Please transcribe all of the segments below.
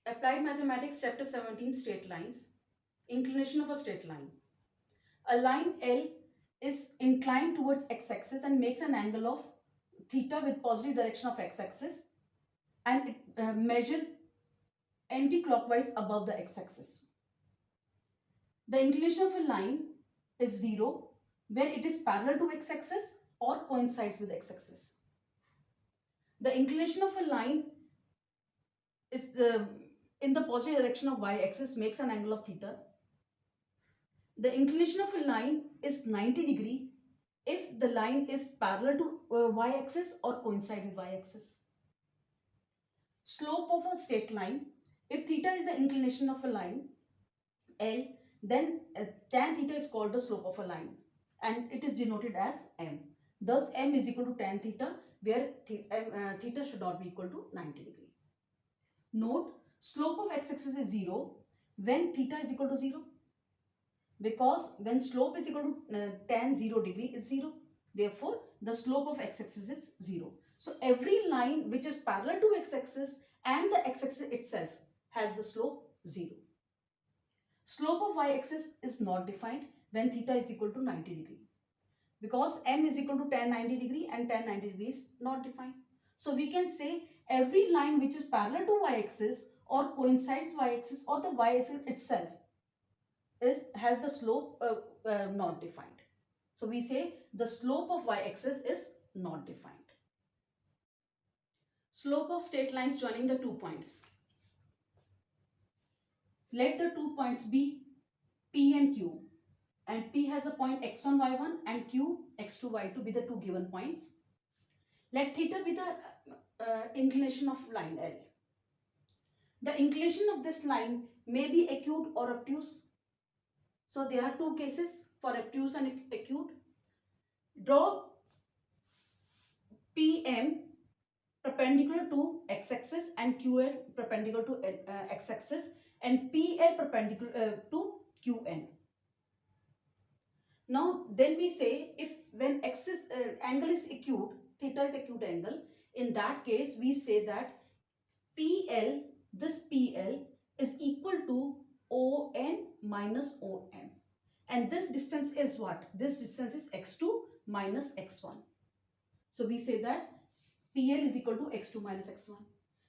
Applied Mathematics, Chapter 17, Straight Lines. Inclination of a straight line. A line L is inclined towards x-axis and makes an angle of theta with positive direction of x-axis, and it measured anti-clockwise above the x-axis. The inclination of a line is 0 when it is parallel to x-axis or coincides with x-axis. The inclination of a line is in the positive direction of y-axis makes an angle of theta. The inclination of a line is 90 degree if the line is parallel to y-axis or coincide with y-axis. Slope of a straight line, if theta is the inclination of a line L, then tan theta is called the slope of a line and it is denoted as m. Thus m is equal to tan theta, where theta should not be equal to 90 degree. Note, slope of x-axis is 0 when theta is equal to 0, because when slope is equal to tan 0 degree is 0. Therefore, the slope of x-axis is 0. So, every line which is parallel to x-axis and the x-axis itself has the slope 0. Slope of y-axis is not defined when theta is equal to 90 degree, because m is equal to tan 90 degree and tan 90 degree is not defined. So, we can say every line which is parallel to y-axis or coincides with y-axis or the y-axis itself has the slope not defined. So we say the slope of y-axis is not defined. Slope of straight lines joining the 2 points. Let the 2 points be P and Q, and P has a point x1, y1 and Q x2, y2 be the two given points. Let theta be the inclination of line L. The inclination of this line may be acute or obtuse. So there are two cases for obtuse and acute. Draw PM perpendicular to x-axis and QL perpendicular to x-axis and PL perpendicular to QN. Now then we say, if when axis angle is acute, theta is acute angle, in that case we say that PL, this PL is equal to ON minus OM, and this distance is what? This distance is x2 minus x1. So we say that PL is equal to x2 minus x1.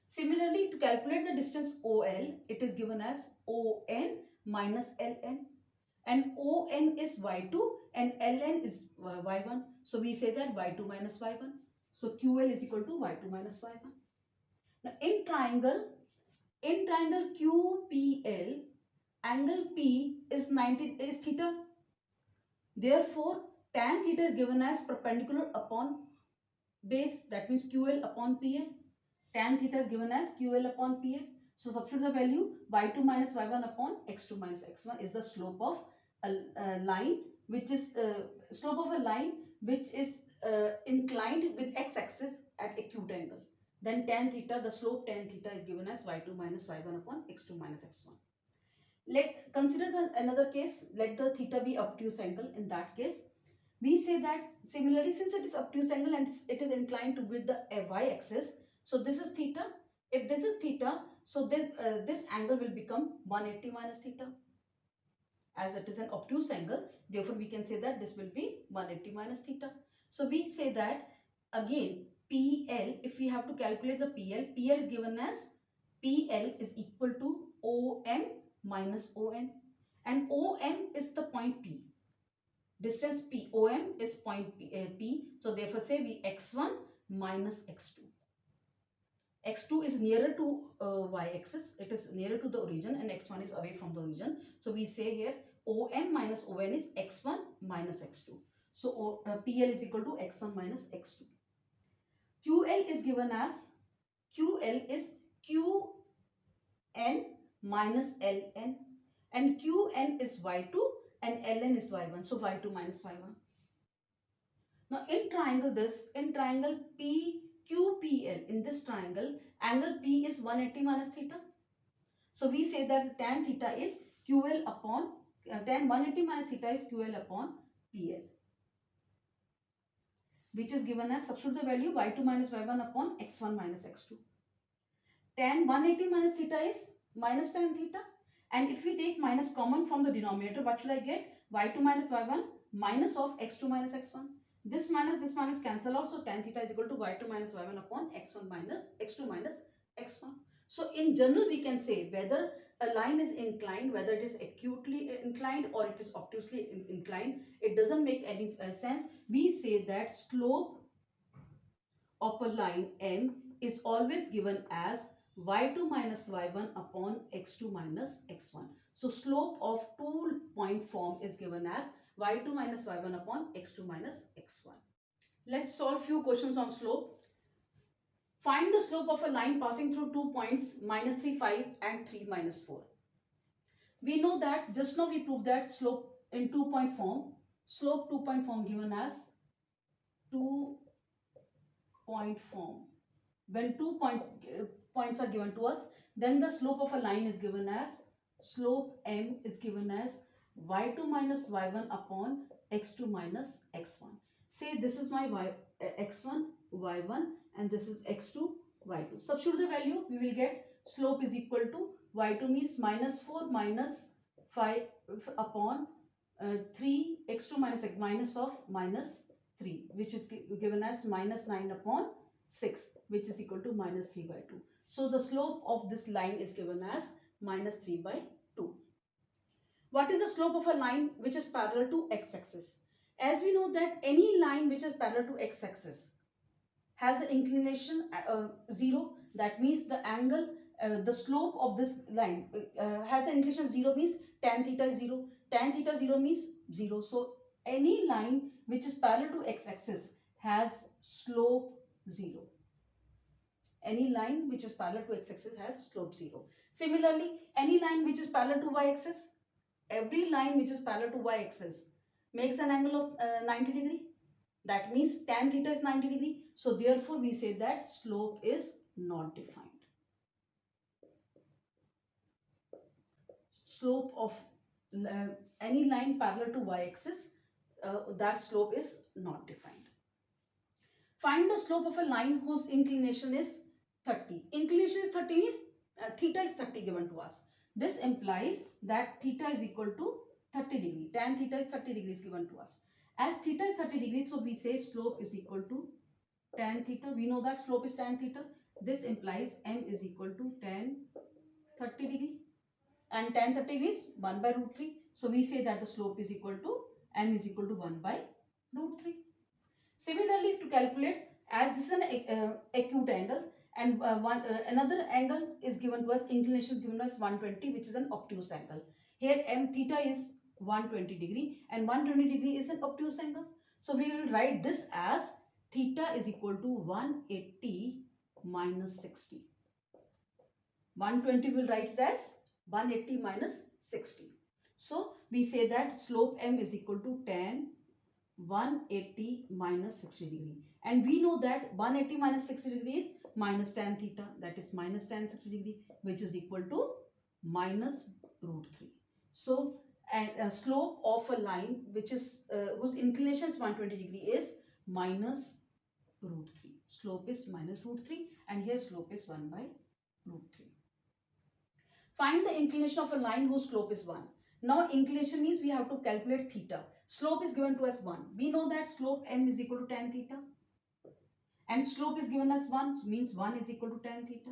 Similarly, to calculate the distance OL, it is given as ON minus LN, and ON is y2 and LN is y1. So we say that y2 minus y1. So QL is equal to y2 minus y1. Now in triangle QPL, angle P is 90 is theta. Therefore, tan theta is given as perpendicular upon base, that means QL upon PL. Tan theta is given as QL upon PL. So substitute the value, y2 minus y1 upon x2 minus x1 is the slope of a line which is inclined with x-axis at acute angle. Then tan theta, the slope tan theta is given as y2 minus y1 upon x2 minus x1. Let consider another case. Let the theta be obtuse angle. In that case, we say that similarly, since it is obtuse angle and it is inclined to with the y-axis, so this is theta. If this is theta, so this angle will become 180 minus theta. As it is an obtuse angle, therefore we can say that this will be 180 minus theta. So we say that again PL, if we have to calculate the PL is given as PL is equal to OM minus ON, and OM is the point P. Distance P, OM is point P. So therefore say we x1 minus x2. x2 is nearer to y-axis, it is nearer to the origin, and x1 is away from the origin. So we say here OM minus ON is x1 minus x2. So PL is equal to x1 minus x2. QL is given as QL is QN minus LN, and QN is y2 and LN is y1. So y2 minus y1. Now in triangle PQPL, in this triangle, angle P is 180 minus theta. So we say that tan theta is QL upon, tan 180 minus theta is QL upon PL, which is given as, substitute the value, y2 minus y1 upon x1 minus x2. Tan 180 minus theta is minus tan theta. And if we take minus common from the denominator, what should I get? Y2 minus y1 minus of x2 minus x1. This minus cancel out. So tan theta is equal to y2 minus y1 upon x1 minus x2 minus x1. So in general, we can say whether a line is inclined, whether it is acutely inclined or it is obtusely inclined, it doesn't make any sense. We say that slope of a line M is always given as y2 minus y1 upon x2 minus x1. So slope of two-point form is given as y2 minus y1 upon x2 minus x1. Let's solve few questions on slope. Find the slope of a line passing through 2 points minus 3, 5 and 3, minus 4. We know that just now we proved that slope in 2-point form. Slope 2-point form given as 2-point form. When 2 points are given to us, then the slope of a line is given as, slope M is given as y2 minus y1 upon x2 minus x1. Say this is my x1, y1 and this is x2, y2. Substitute the value, we will get slope is equal to y2 means minus 4 minus 5 upon 3 x2 minus x minus of minus 3, which is given as minus 9 upon 6, which is equal to minus 3 by 2. So the slope of this line is given as minus 3 by 2. What is the slope of a line which is parallel to x-axis? As we know that any line which is parallel to x-axis has an inclination 0. That means the angle, the slope of this line has the inclination 0 means tan theta is 0. Tan theta 0 means 0. So any line which is parallel to x-axis has slope 0. Any line which is parallel to x-axis has slope 0. Similarly, any line which is parallel to y-axis, every line which is parallel to y-axis makes an angle of 90 degree. That means tan theta is 90 degree. So therefore we say that slope is not defined. Slope of any line parallel to y-axis, that slope is not defined. Find the slope of a line whose inclination is 30. Inclination is 30 means theta is 30 given to us. This implies that theta is equal to 30 degree. Tan theta is 30 degrees given to us. As theta is 30 degrees, so we say slope is equal to tan theta. We know that slope is tan theta. This implies m is equal to tan 30 degree. And tan 30 degree is 1 by root 3. So we say that the slope is equal to m is equal to 1 by root 3. Similarly, to calculate, as this is an acute angle and another angle is given to us, inclination is given to us 120, which is an obtuse angle. Here m theta is 120 degree and 120 degree is an obtuse angle. So we will write this as theta is equal to 180 minus 60. 120 will write it as 180 minus 60. So we say that slope m is equal to tan 180 minus 60 degree. And we know that 180 minus 60 degree is minus tan theta, that is minus tan 60 degree, which is equal to minus root 3. So a slope of a line which is whose inclination is 120 degree is minus root 3. Slope is minus root 3 and here slope is 1 by root 3. Find the inclination of a line whose slope is 1. Now inclination means we have to calculate theta. Slope is given to us 1. We know that slope m is equal to tan theta. And slope is given as 1, so means 1 is equal to tan theta.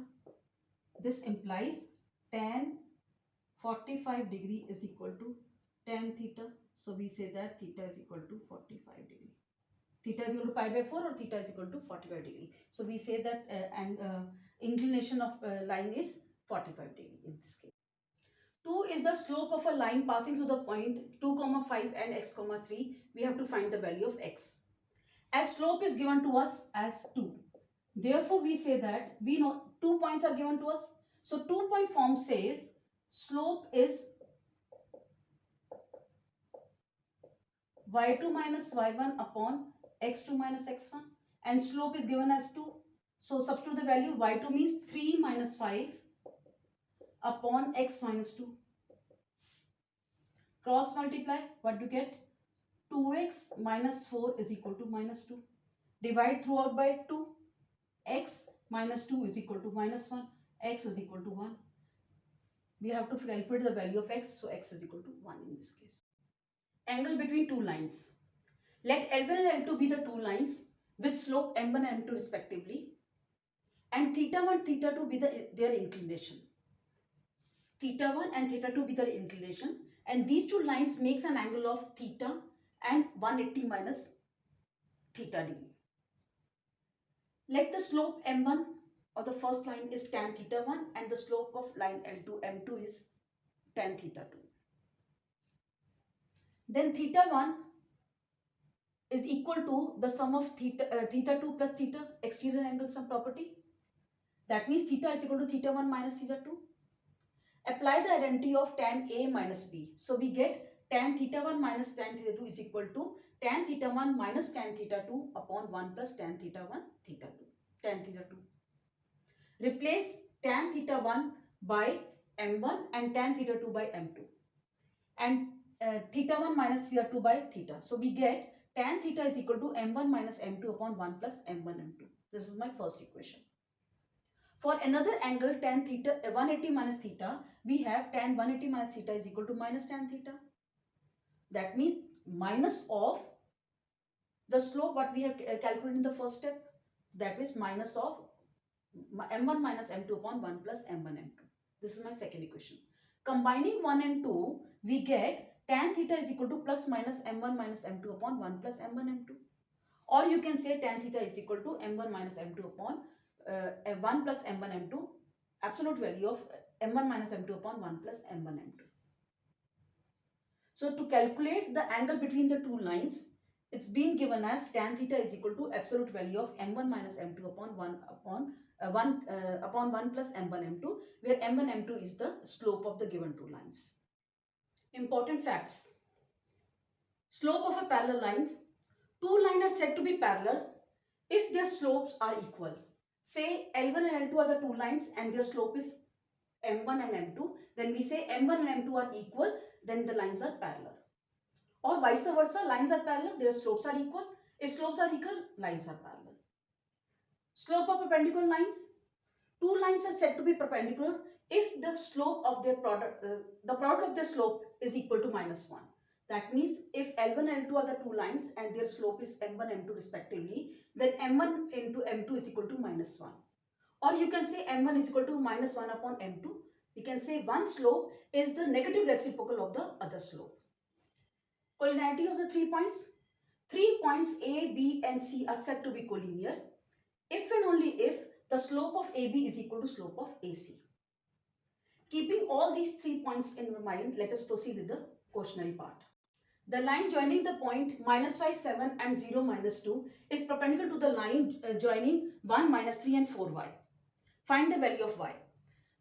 This implies tan 45 degree is equal to tan theta. So we say that theta is equal to 45 degree. Theta is equal to pi by 4 or theta is equal to 45 degree. So we say that inclination of line is 45 degree in this case. 2 is the slope of a line passing through the point 2, 5 and x, 3. We have to find the value of x. As slope is given to us as 2. Therefore, we say that we know 2 points are given to us. So 2-point form says slope is y2 minus y1 upon x2 minus x1 and slope is given as 2. So substitute the value. Y2 means 3 minus 5 upon x minus 2. Cross multiply, what do you get? 2x minus 4 is equal to minus 2. Divide throughout by 2. X minus 2 is equal to minus 1. X is equal to 1. we have to calculate the value of x, so x is equal to 1 in this case. Angle between two lines. Let L1 and L2 be the two lines with slope m1 and m2 respectively, and theta 1, theta 2 be their inclination. Theta 1 and theta 2 be their inclination, and these two lines makes an angle of theta and 180 minus theta degree. Let the slope m1 of the first line is tan theta 1 and the slope of line L2 m2 is tan theta 2. Then theta 1 is equal to the sum of theta 2 plus theta, exterior angle sum property. That means theta is equal to theta 1 minus theta 2. Apply the identity of tan A minus B. So we get tan theta 1 minus tan theta 2 is equal to tan theta 1 minus tan theta 2 upon 1 plus tan theta 1 theta 2. Tan theta 2. Replace tan theta 1 by m1 and tan theta 2 by m2. And theta 1 minus theta 2 by theta. So we get tan theta is equal to m1 minus m2 upon 1 plus m1 m2. This is my first equation. For another angle tan theta 180 minus theta, we have tan 180 minus theta is equal to minus tan theta. That means minus of the slope what we have calculated in the first step. That is minus of m1 minus m2 upon 1 plus m1 m2. This is my second equation. Combining 1 and 2, we get tan theta is equal to plus minus m1 minus m2 upon 1 plus m1 m2. Or you can say tan theta is equal to m1 minus m2 upon 1 plus m1 m2, absolute value of m1 minus m2 upon 1 plus m1 m2. So to calculate the angle between the two lines, it's been given as tan theta is equal to absolute value of m1 minus m2 upon 1 upon 1 plus m1 m2, where m1 m2 is the slope of the given two lines. Important facts. Slope of a parallel lines. Two lines are said to be parallel if their slopes are equal. Say L1 and L2 are the two lines and their slope is M1 and M2. Then we say M1 and M2 are equal, then the lines are parallel. Or vice versa, lines are parallel, their slopes are equal. If slopes are equal, lines are parallel. Slope of perpendicular lines. Two lines are said to be perpendicular if the slope of their product, the product of their slope is equal to minus 1. That means if L1 and L2 are the two lines and their slope is M1 and M2 respectively, then M1 into M2 is equal to minus 1. Or you can say M1 is equal to minus 1 upon M2. We can say one slope is the negative reciprocal of the other slope. Collinearity of the 3 points. 3 points A, B and C are said to be collinear if and only if the slope of AB is equal to slope of AC. Keeping all these 3 points in mind, let us proceed with the cautionary part. The line joining the point minus 5, 7 and 0, minus 2 is perpendicular to the line joining 1, minus 3 and 4y. Find the value of y.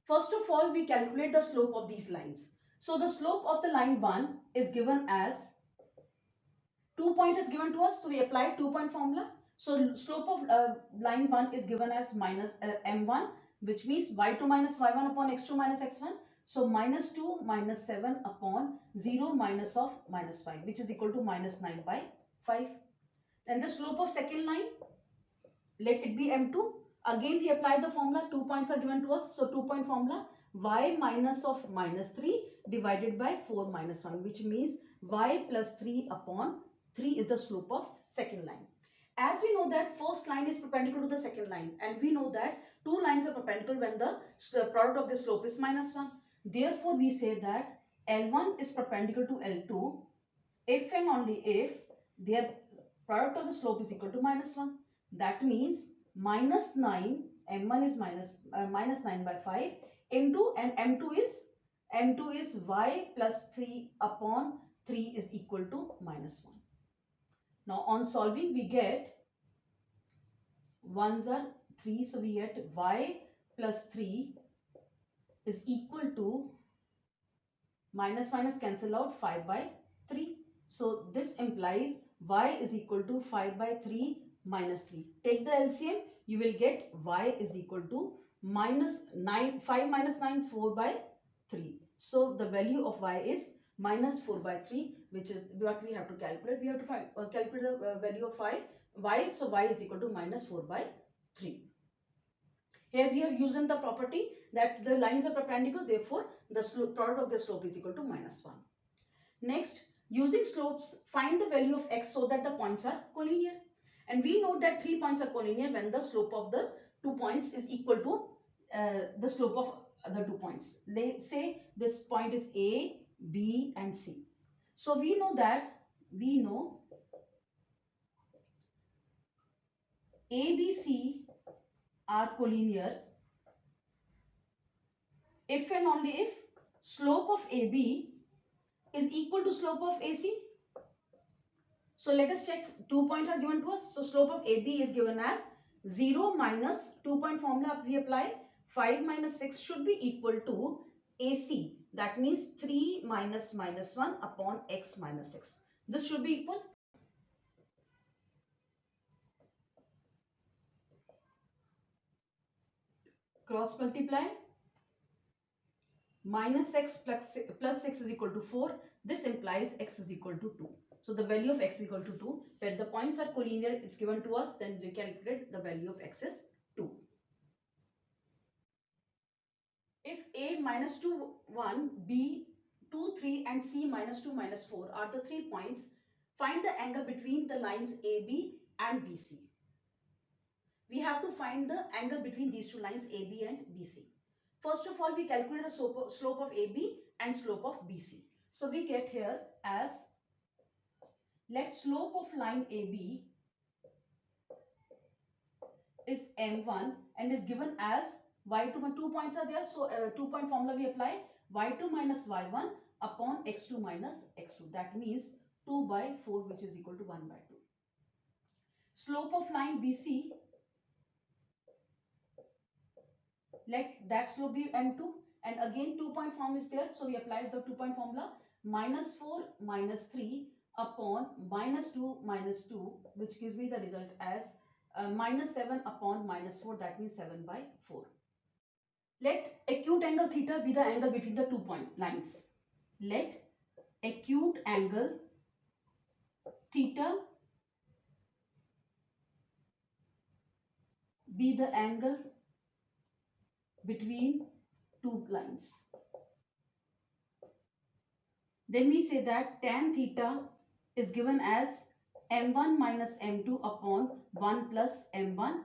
First of all, we calculate the slope of these lines. So the slope of the line 1 is given as 2 point is given to us. So we apply 2-point formula. So slope of line 1 is given as minus m1, which means y2 minus y1 upon x2 minus x1. So minus 2 minus 7 upon 0 minus of minus 5, which is equal to minus 9 by 5. Then the slope of second line, let it be m2. Again we apply the formula, 2 points are given to us. So 2-point formula, y minus of minus 3 divided by 4 minus 1, which means y plus 3 upon 3 is the slope of second line. As we know that first line is perpendicular to the second line, and we know that two lines are perpendicular when the product of the slope is minus 1. Therefore, we say that L1 is perpendicular to L2 if and only if their product of the slope is equal to minus 1. That means minus 9, m1 is minus 9 by 5 into, and m2 is y plus 3 upon 3 is equal to minus 1. Now on solving we get 1s are 3, so we get y plus 3 is equal to minus minus cancel out 5 by 3. So this implies y is equal to 5 by 3 minus 3. Take the LCM, you will get y is equal to minus 9, 5 minus 9, 4 by 3. So the value of y is minus 4 by 3, which is what we have to calculate. We have to calculate the value of y. So y is equal to minus 4 by 3. Here we have used the property that the lines are perpendicular, therefore the product of the slope is equal to -1. Next, using slopes, find the value of x so that the points are collinear. And we know that 3 points are collinear when the slope of the 2 points is equal to the slope of the 2 points. Let's say this point is A, B and C. So we know A, B, C are collinear if and only if slope of AB is equal to slope of AC. So let us check. 2 points are given to us. So slope of AB is given as 0 minus 2 point formula we apply. 5 minus 6 should be equal to AC. That means 3 minus minus 1 upon x minus 6. This should be equal. Cross multiply. Minus x plus 6 is equal to 4. This implies x is equal to 2. So the value of x is equal to 2. When the points are collinear, it's given to us, then we calculate the value of x is 2. If A minus 2, 1, B 2, 3 and C minus 2, minus 4 are the 3 points, find the angle between the lines AB and BC. We have to find the angle between these two lines AB and BC. First of all, we calculate the slope of AB and slope of BC. So we get here as, let slope of line AB is m1 and is given as y2, 2 points are there, so 2-point formula we apply, y2 minus y1 upon x2 minus x2. That means 2 by 4, which is equal to 1 by 2. Slope of line BC, let that slope be m2, and again 2-point form is there, so we apply the 2-point formula, minus 4 minus 3 upon minus 2 minus 2, which gives me the result as minus 7 upon minus 4, that means 7 by 4. Let acute angle theta be the angle between the 2-point lines. Let acute angle theta be the angle between 2 lines. Then we say that tan theta is given as m1 minus m2 upon 1 plus m1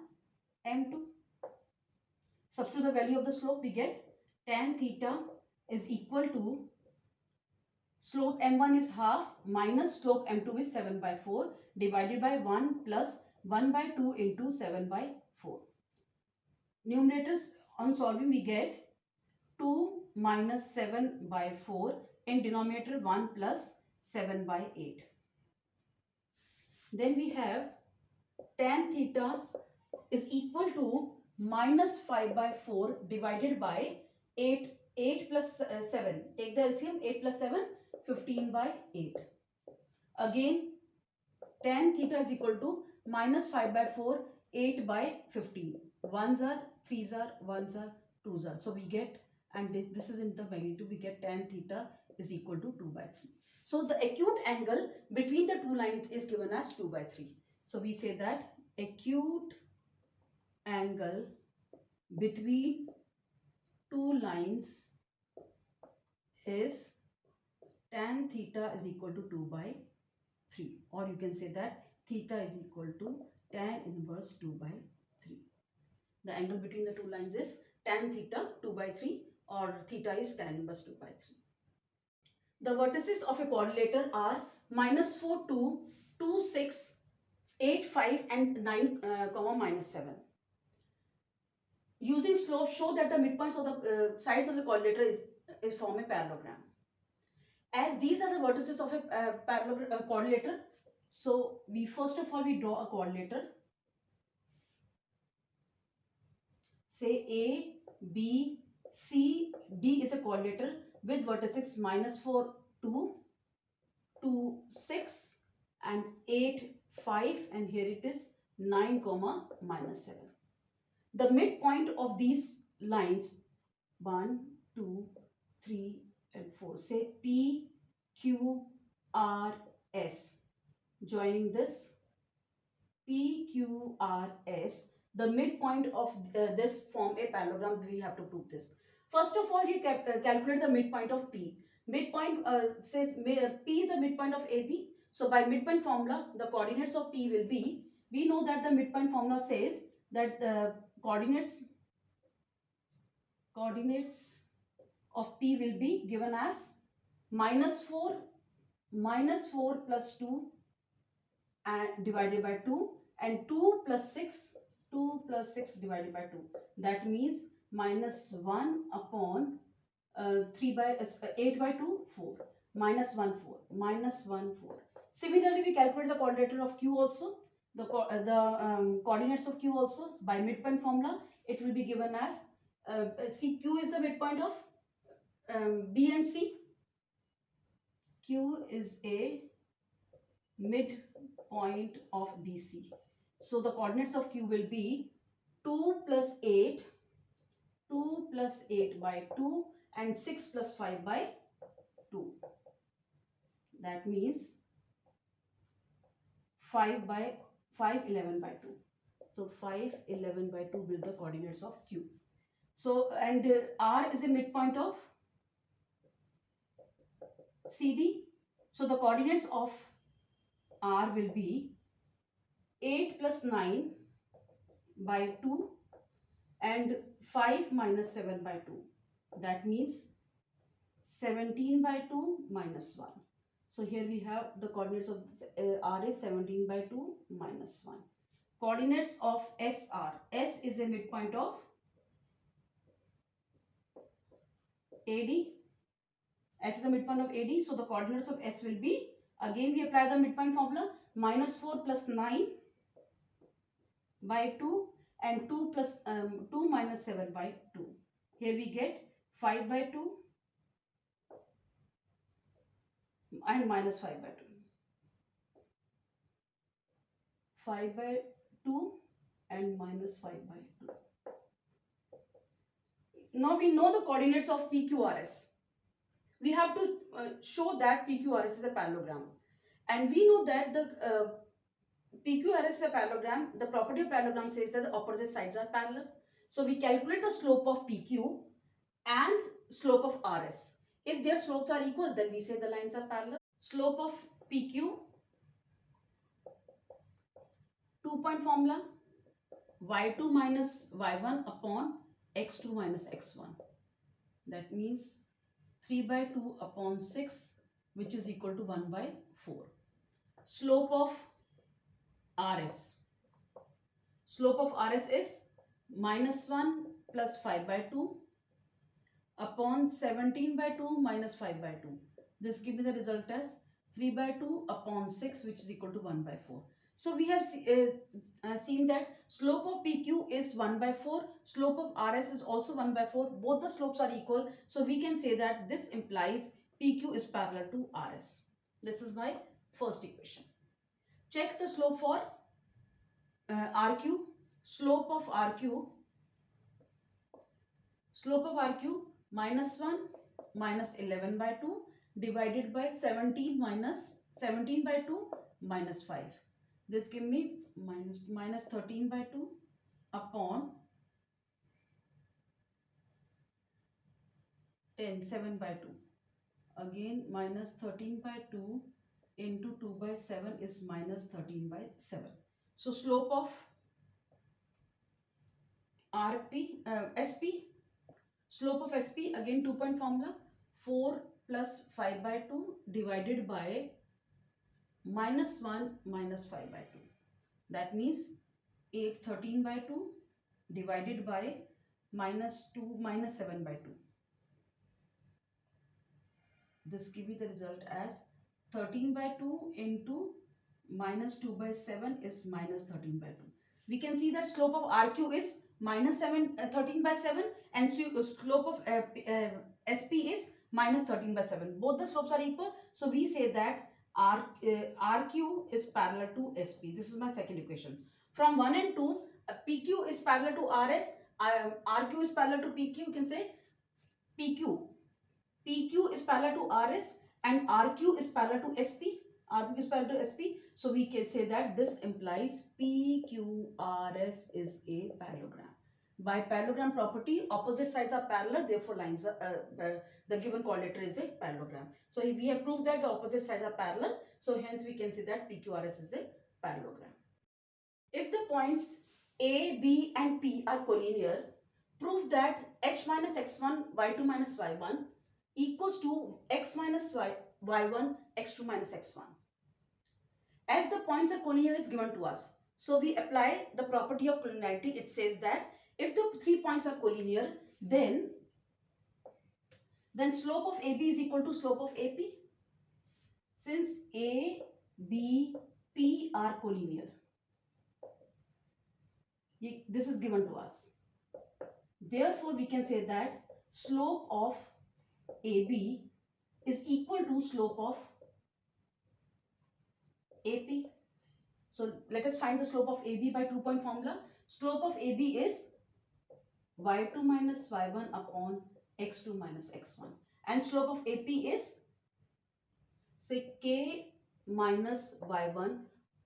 m2. Substitute the value of the slope, we get tan theta is equal to, slope m1 is half minus slope m2 is 7 by 4 divided by 1 plus 1 by 2 into 7 by 4. Numerators on solving we get 2 minus 7 by 4, in denominator 1 plus 7 by 8. Then we have tan theta is equal to minus 5 by 4 divided by 8 plus 7. Take the LCM, 8 plus 7, 15 by 8. Again, tan theta is equal to minus 5 by 4, 8 by 15. 1s are, 3s are, 1s are, 2s are. So we get, and this is in the magnitude, we get tan theta is equal to 2 by 3. So the acute angle between the two lines is given as 2 by 3. So we say that acute angle between two lines is tan theta is equal to 2 by 3, or you can say that theta is equal to tan inverse 2 by 3. The angle between the two lines is tan theta 2 by 3, or theta is tan inverse 2 by 3. The vertices of a quadrilateral are minus 4, 2, 2, 6, 8, 5 and 9, minus 7. Using slope, show that the midpoints of the sides of the quadrilateral is form a parallelogram. As these are the vertices of a quadrilateral, so we first of all we draw a quadrilateral. Say A, B, C, D is a quadrilateral with vertices minus 4, 2, 2, 6 and 8, 5, and here it is 9, minus 7. The midpoint of these lines 1, 2, 3 and 4, say P, Q, R, S. Joining this P, Q, R, S, the midpoint of this form a parallelogram, we have to prove this. First of all, you calculate the midpoint of P. Midpoint says P is the midpoint of AB. So by midpoint formula, the coordinates of P will be, we know that the midpoint formula says that coordinates of P will be given as -4 plus 2 and divided by 2, and 2 plus 6 divided by 2. That means -1 upon 8 by 2, 4. -1, 4. -1, 4. Similarly, we calculate the quadrature of Q also. The coordinates of Q also by midpoint formula. It will be given as, see, Q is the midpoint of B and C. Q is a midpoint of BC. So the coordinates of Q will be 2 plus 8 by 2 and 6 plus 5 by 2. That means 5 by 5, 11 by 2. So 5, 11 by 2 will be the coordinates of Q. So, and R is a midpoint of CD. So the coordinates of R will be 8 plus 9 by 2 and 5 minus 7 by 2. That means 17 by 2 minus 1. So here we have the coordinates of R is 17 by 2 minus 1. Coordinates of SR. S is a midpoint of AD. S is the midpoint of AD. So the coordinates of S will be, again we apply the midpoint formula, -4 plus 9 by 2 and 2 plus 2 minus 7 by 2. Here we get 5 by 2 and minus 5 by 2. 5 by 2 and minus 5 by 2. Now we know the coordinates of PQRS. We have to show that PQRS is a parallelogram. And we know that the PQRS is a parallelogram. The property of parallelogram says that the opposite sides are parallel. So we calculate the slope of PQ and slope of RS. If their slopes are equal, then we say the lines are parallel. Slope of PQ, 2-point formula, y2 minus y1 upon x2 minus x1. That means 3 by 2 upon 6, which is equal to 1 by 4. Slope of RS. Slope of RS is -1 plus 5 by 2 upon 17 by 2 minus 5 by 2. This gives me the result as 3 by 2 upon 6, which is equal to 1 by 4. So we have seen that slope of PQ is 1 by 4. Slope of RS is also 1 by 4. Both the slopes are equal. So we can say that this implies PQ is parallel to RS. This is my first equation. Check the slope for RQ. Slope of RQ -1 minus 11 by 2 divided by 17 by 2 minus 5. This give me minus 13 by 2 upon 7 by 2. Again minus 13 by 2 into 2 by 7 is minus 13 by 7. So slope of SP, slope of SP, again 2-point formula, 4 plus 5 by 2 divided by -1 minus 5 by 2. That means 13 by 2 divided by -2 minus 7 by 2. This gives me the result as 13 by 2 into -2 by 7 is minus 13 by 2. We can see that slope of RQ is -13 by 7 and slope of SP is minus 13 by 7. Both the slopes are equal. So we say that RQ is parallel to SP. This is my second equation. From 1 and 2, PQ is parallel to RS. RQ is parallel to PQ. You can say PQ is parallel to RS and RQ is parallel to SP. RPQ is parallel to SP. So we can say that this implies PQRS is a parallelogram. By parallelogram property, opposite sides are parallel, therefore lines are, the given coordinator is a parallelogram. So we have proved that the opposite sides are parallel. So hence we can say that PQRS is a parallelogram. If the points A, B and P are collinear, prove that h minus x1, y2 minus y1 equals to x minus y1, x2 minus x1. As the points are collinear is given to us, so we apply the property of collinearity. It says that if the 3 points are collinear, then slope of AB is equal to slope of AP. Since A, B, P are collinear, this is given to us. Therefore, we can say that slope of AB is equal to slope of AP. So let us find the slope of AB by 2-point formula. Slope of AB is y2 minus y1 upon x2 minus x1. And slope of AP is, say, k minus y1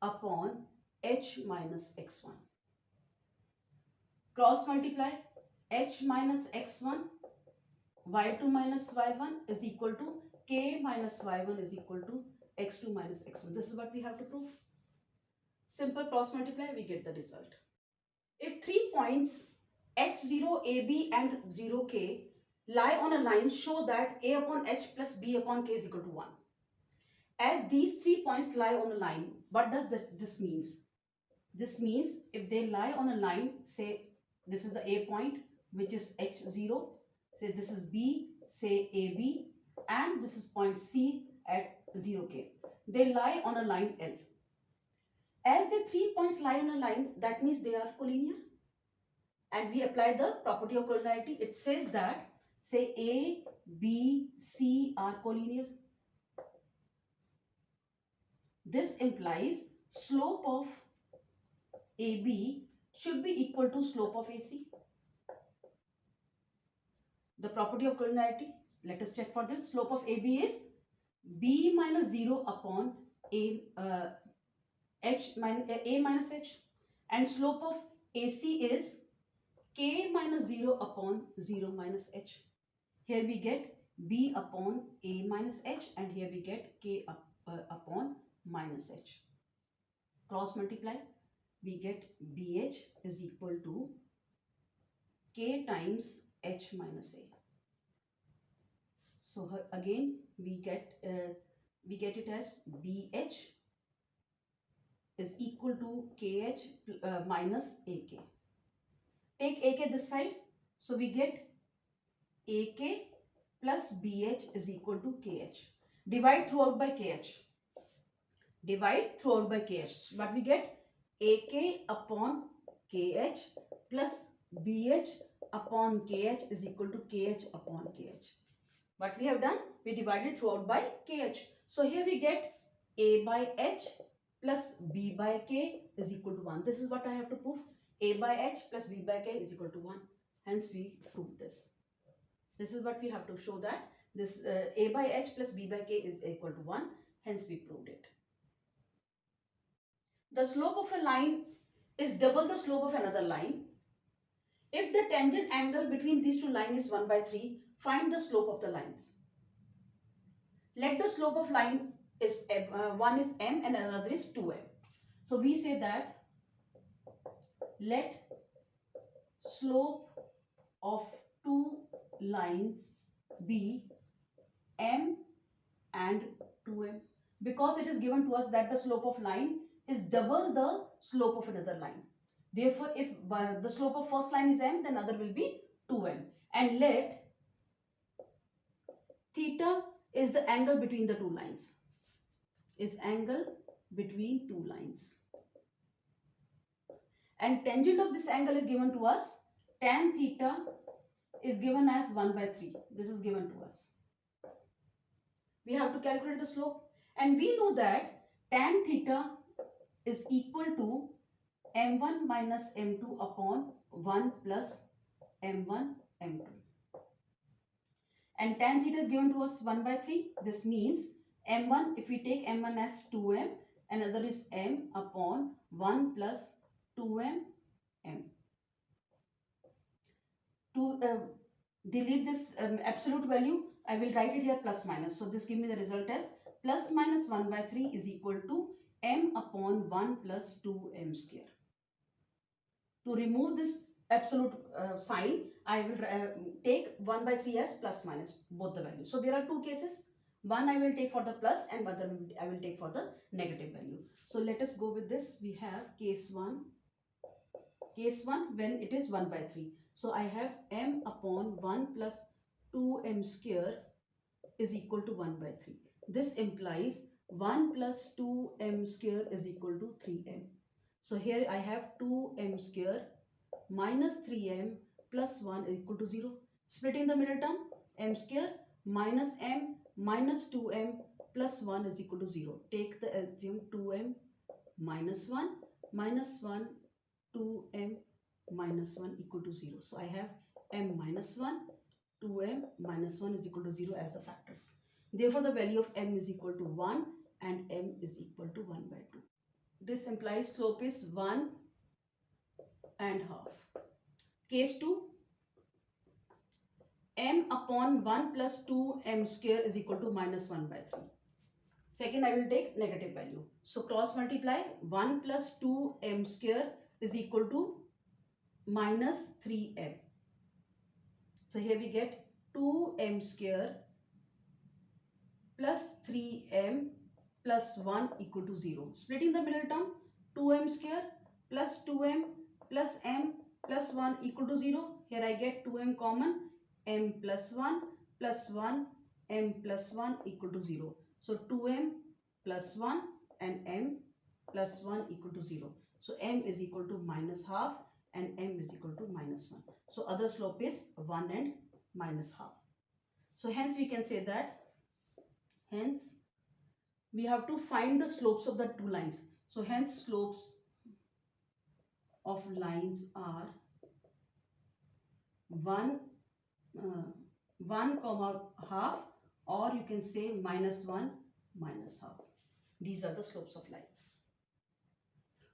upon h minus x1. Cross multiply h minus x1, y2 minus y1 is equal to k minus y1 is equal to x2 minus x1. This is what we have to prove. Simple cross multiply, we get the result. If 3 points h0, ab and 0k lie on a line, show that a upon h plus b upon k is equal to 1. As these 3 points lie on a line, what does this means? This means if they lie on a line, say this is the A point, which is h0, say this is B, say AB, and this is point C at 0k. They lie on a line L. As the 3 points lie on a line, that means they are collinear. And we apply the property of collinearity. It says that, say A, B, C are collinear. This implies slope of AB should be equal to slope of AC. The property of collinearity, let us check for this. Slope of AB is B minus 0 upon A, A minus H, and slope of AC is K minus 0 upon 0 minus H. Here we get B upon A minus H, and here we get K upon minus H. Cross multiply, we get BH is equal to K times H minus A. So again we get it as BH is equal to KH minus AK. Take AK this side, so we get AK plus BH is equal to KH. Divide throughout by KH. Divide throughout by KH. But we get AK upon KH plus BH upon KH is equal to KH upon KH. What we have done? We divided throughout by KH. So here we get A by H plus B by K is equal to 1. This is what I have to prove. A by H plus B by K is equal to 1. Hence we prove this. This is what we have to show, that this A by H plus B by K is equal to 1. Hence we proved it. The slope of a line is double the slope of another line. If the tangent angle between these two lines is 1 by 3, find the slope of the lines. Let the slope of line is one is m and another is 2m. So we say that let slope of two lines be m and 2m, because it is given to us that the slope of line is double the slope of another line. Therefore, if the slope of first line is m, then other will be 2m. And let theta is the angle between the two lines. Is angle between two lines. And tangent of this angle is given to us. Tan theta is given as 1 by 3. This is given to us. We have to calculate the slope. And we know that tan theta is equal to m1 minus m2 upon 1 plus m1 m2. And tan theta is given to us 1 by 3. This means m1, if we take m1 as 2m, another is m upon 1 plus 2m m. To delete this absolute value, I will write it here plus minus. So this give me the result as plus minus 1 by 3 is equal to m upon 1 plus 2m square. To remove this absolute sign, I will take 1 by 3 as plus minus both the values. So there are two cases. One I will take for the plus and other I will take for the negative value. So let us go with this. We have case 1. Case 1 when it is 1 by 3. So I have m upon 1 plus 2m square is equal to 1 by 3. This implies 1 plus 2m square is equal to 3m. So here I have 2m square minus 3m plus 1 is equal to 0. Splitting the middle term, m square minus m minus 2m plus 1 is equal to 0. Take the LCM 2m minus 1 minus 1 2m minus 1 equal to 0. So I have m minus 1, 2m minus 1 is equal to 0 as the factors. Therefore, the value of m is equal to 1 and m is equal to 1 by 2. This implies slope is 1 and half. Case 2, m upon 1 plus 2m square is equal to minus 1 by 3. Second, I will take negative value. So cross multiply 1 plus 2m square is equal to minus 3m. So here we get 2m square plus 3m plus 1 equal to 0. Splitting the middle term, 2m square plus 2m plus m plus 1 equal to 0. Here I get 2m common, m plus 1 plus 1, m plus 1 equal to 0. So 2m plus 1 and m plus 1 equal to 0. So m is equal to minus half and m is equal to minus 1. So other slope is 1 and minus half. So hence we can say that, hence we have to find the slopes of the two lines. So hence slopes of lines are 1 comma half, or you can say minus 1 minus half. These are the slopes of lines.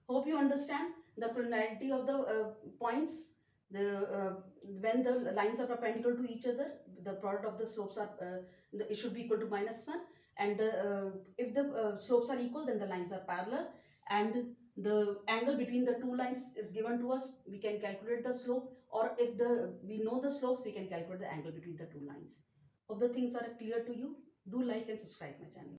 Hope you understand the cardinality of the points. When the lines are perpendicular to each other, the product of the slopes are it should be equal to minus 1, and if the slopes are equal, then the lines are parallel, and the angle between the two lines is given to us. We can calculate the slope, or if we know the slopes, we can calculate the angle between the two lines. Hope the things are clear to you. Do like and subscribe my channel.